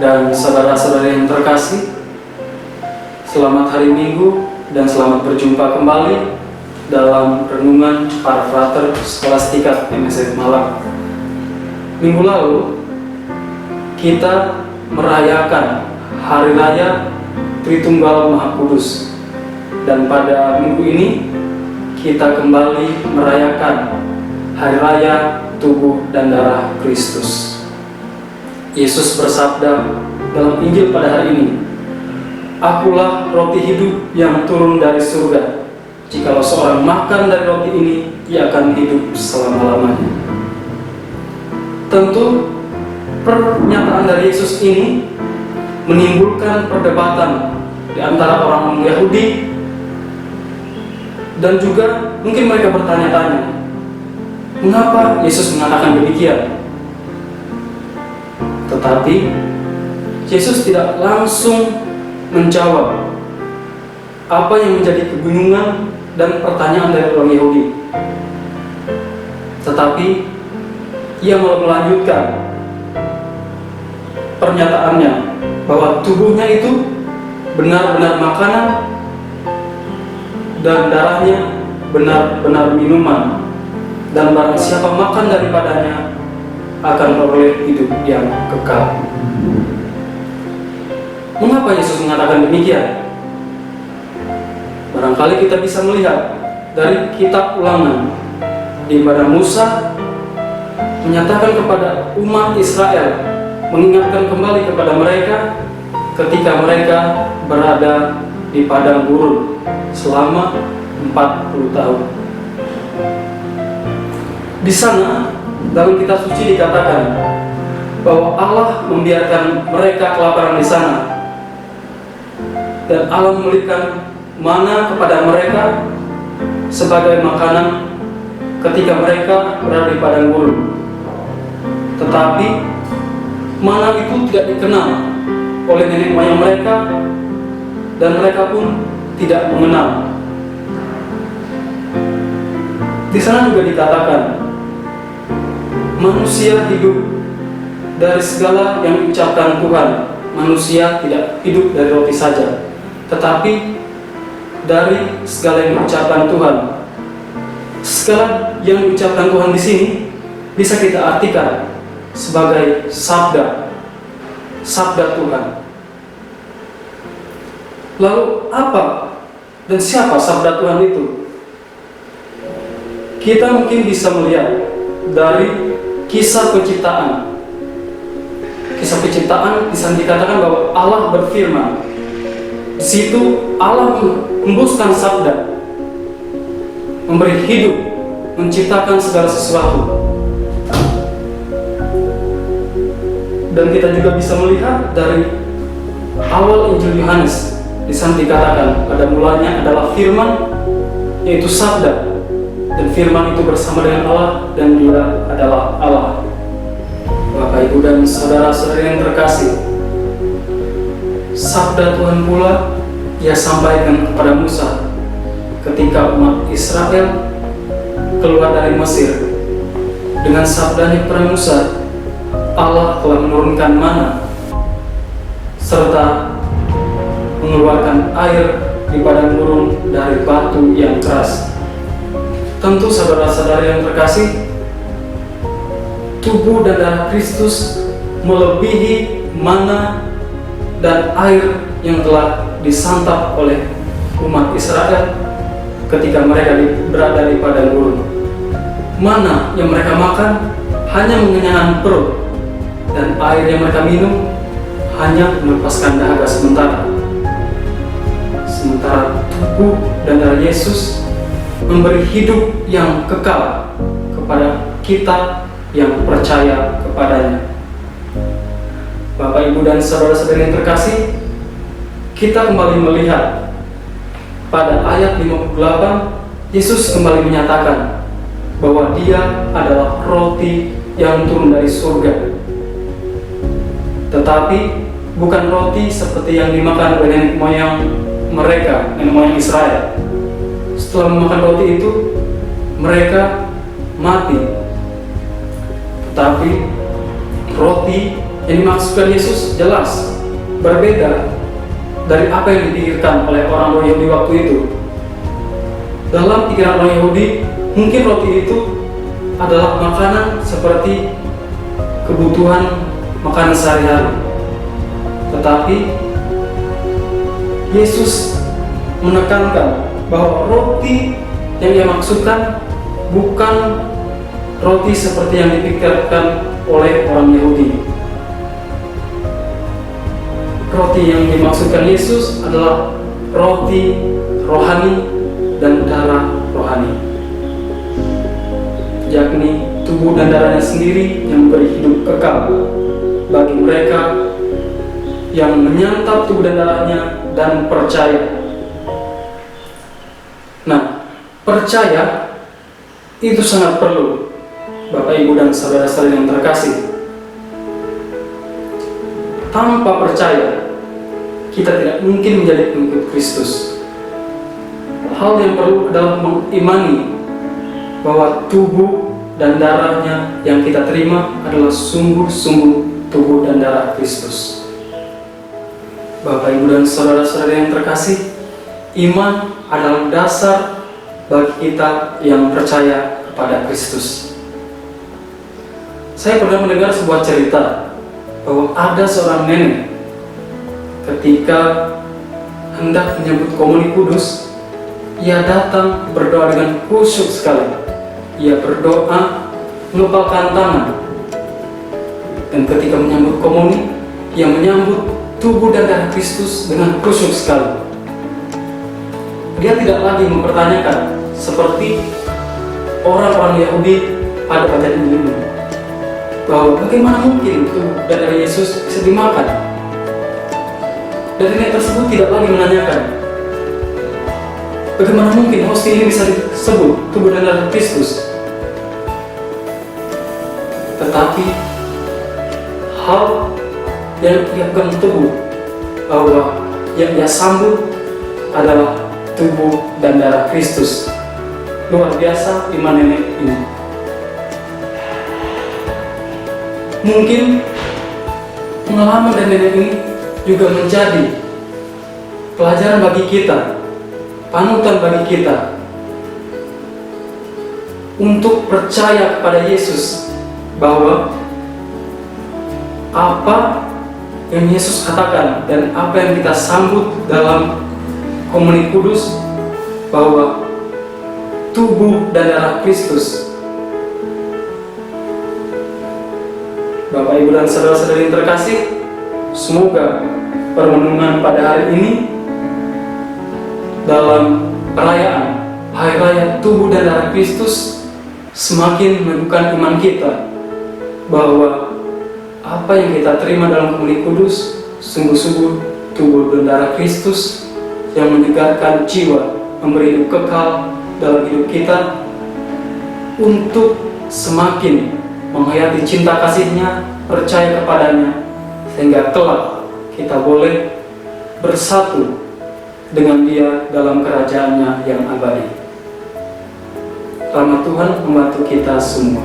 dan saudara-saudari yang terkasih, selamat hari Minggu dan selamat berjumpa kembali dalam renungan para frater Skolastika MSF Malang. Minggu lalu kita merayakan Hari Raya Tritunggal Maha Kudus, dan pada minggu ini kita kembali merayakan Hari Raya Tubuh dan Darah Kristus. Yesus bersabda dalam Injil pada hari ini, "Akulah roti hidup yang turun dari surga. Jikalau seorang makan dari roti ini, ia akan hidup selama-lamanya." Tentu pernyataan dari Yesus ini menimbulkan perdebatan di antara orang Yahudi, dan juga mungkin mereka bertanya-tanya, mengapa Yesus mengatakan demikian? Tetapi Yesus tidak langsung menjawab apa yang menjadi kebingungan dan pertanyaan dari orang Yahudi. Tetapi ia malah melanjutkan pernyataannya bahwa tubuhnya itu benar-benar makanan dan darahnya benar-benar minuman, dan barang siapa makan daripadanya akan memperoleh hidup yang kekal. Mengapa Yesus mengatakan demikian? Barangkali kita bisa melihat dari kitab Ulangan, di mana Musa menyatakan kepada umat Israel, mengingatkan kembali kepada mereka ketika mereka berada di padang gurun selama 40 tahun. Di sana dalam kitab suci dikatakan bahwa Allah membiarkan mereka kelaparan di sana, dan Allah memberikan mana kepada mereka sebagai makanan ketika mereka berada di padang gurun. Tetapi mana itu tidak dikenal oleh nenek moyang mereka, dan mereka pun tidak mengenal. Di sana juga dikatakan manusia hidup dari segala yang diucapkan Tuhan. Manusia tidak hidup dari roti saja, tetapi dari segala yang diucapkan Tuhan. Segala yang diucapkan Tuhan di sini bisa kita artikan sebagai sabda Tuhan. Lalu apa dan siapa sabda Tuhan itu? Kita mungkin bisa melihat dari kisah penciptaan. Kisah penciptaan bisa dikatakan bahwa Allah berfirman. Di situ Allah menghembuskan sabda, memberi hidup, menciptakan segala sesuatu. Dan kita juga bisa melihat dari awal Injil Yohanes, di sana dikatakan pada mulanya adalah firman, yaitu sabda, dan firman itu bersama dengan Allah, dan Dia adalah Allah. Bapak, Ibu, dan saudara-saudari yang terkasih, sabda Tuhan pula Ia sampaikan kepada Musa ketika umat Israel keluar dari Mesir. Dengan sabdanya kepada Musa, Allah telah menurunkan mana serta mengeluarkan air di padang gurun dari batu yang keras. Tentu saudara-saudari yang terkasih, tubuh dan darah Kristus melebihi mana dan air yang telah disantap oleh umat Israel ketika mereka berada di padang gurun. Mana yang mereka makan hanya mengenyangkan perut, dan air yang mereka minum hanya melepaskan dahaga sementara. Sementara tubuh dan darah Yesus memberi hidup yang kekal kepada kita yang percaya kepadanya. Bapak, Ibu, dan saudara-saudari yang terkasih, kita kembali melihat pada ayat 58, Yesus kembali menyatakan bahwa Dia adalah roti yang turun dari surga. Tetapi bukan roti seperti yang dimakan oleh nenek moyang mereka, nenek moyang Israel. Setelah memakan roti itu, mereka mati. Tetapi roti yang dimaksudkan Yesus jelas berbeda dari apa yang dipikirkan oleh orang Yahudi waktu itu. Dalam pikiran orang Yahudi, mungkin roti itu adalah makanan seperti kebutuhan makanan sehari-hari. Tetapi Yesus menekankan bahwa roti yang dia maksudkan bukan roti seperti yang dipikirkan oleh orang Yahudi. Roti yang dimaksudkan Yesus adalah roti rohani dan darah rohani, yakni tubuh dan darahnya sendiri yang memberi hidup kekal bagi mereka yang menyantap tubuh dan darahnya dan percaya. Nah, percaya itu sangat perlu, Bapak, Ibu, dan saudara-saudara yang terkasih. Tanpa percaya, kita tidak mungkin menjadi pengikut Kristus. Hal yang perlu adalah mengimani bahwa tubuh dan darahnya yang kita terima adalah sungguh-sungguh tubuh dan darah Kristus. Bapak, Ibu, dan saudara-saudara yang terkasih, iman adalah dasar bagi kita yang percaya kepada Kristus. Saya pernah mendengar sebuah cerita bahwa ada seorang nenek ketika hendak menyambut komuni kudus, ia datang berdoa dengan khusyuk sekali. Ia berdoa mengepalkan tangan, dan ketika menyambut komuni, ia menyambut tubuh dan darah Kristus dengan khusyuk sekali. Dia tidak lagi mempertanyakan seperti orang-orang Yahudi pada zaman dulu, bahwa bagaimana mungkin tubuh dan darah Yesus bisa dimakan. Dan nenek tersebut tidak lagi menanyakan bagaimana mungkin hostia ini bisa disebut tubuh dan darah Kristus. Tetapi hal yang ia pegang teguh bahwa yang ia sambut adalah tubuh dan darah Kristus. Luar biasa iman nenek ini. Mungkin pengalaman dan nenek ini juga menjadi pelajaran bagi kita, panutan bagi kita untuk percaya kepada Yesus, bahwa apa yang Yesus katakan dan apa yang kita sambut dalam komuni kudus, bahwa tubuh dan darah Kristus. Bapak, Ibu, dan saudara-saudari yang terkasih, semoga permenungan pada hari ini dalam perayaan Hari Raya Tubuh dan Darah Kristus semakin meneguhkan iman kita bahwa apa yang kita terima dalam komuni kudus sungguh-sungguh tubuh dan darah Kristus yang menyegarkan jiwa, memberi hidup kekal dalam hidup kita untuk semakin menghayati cinta kasih-Nya, percaya kepadanya, sehingga kelak kita boleh bersatu dengan Dia dalam kerajaan-Nya yang abadi. Rahmat Tuhan membantu kita semua.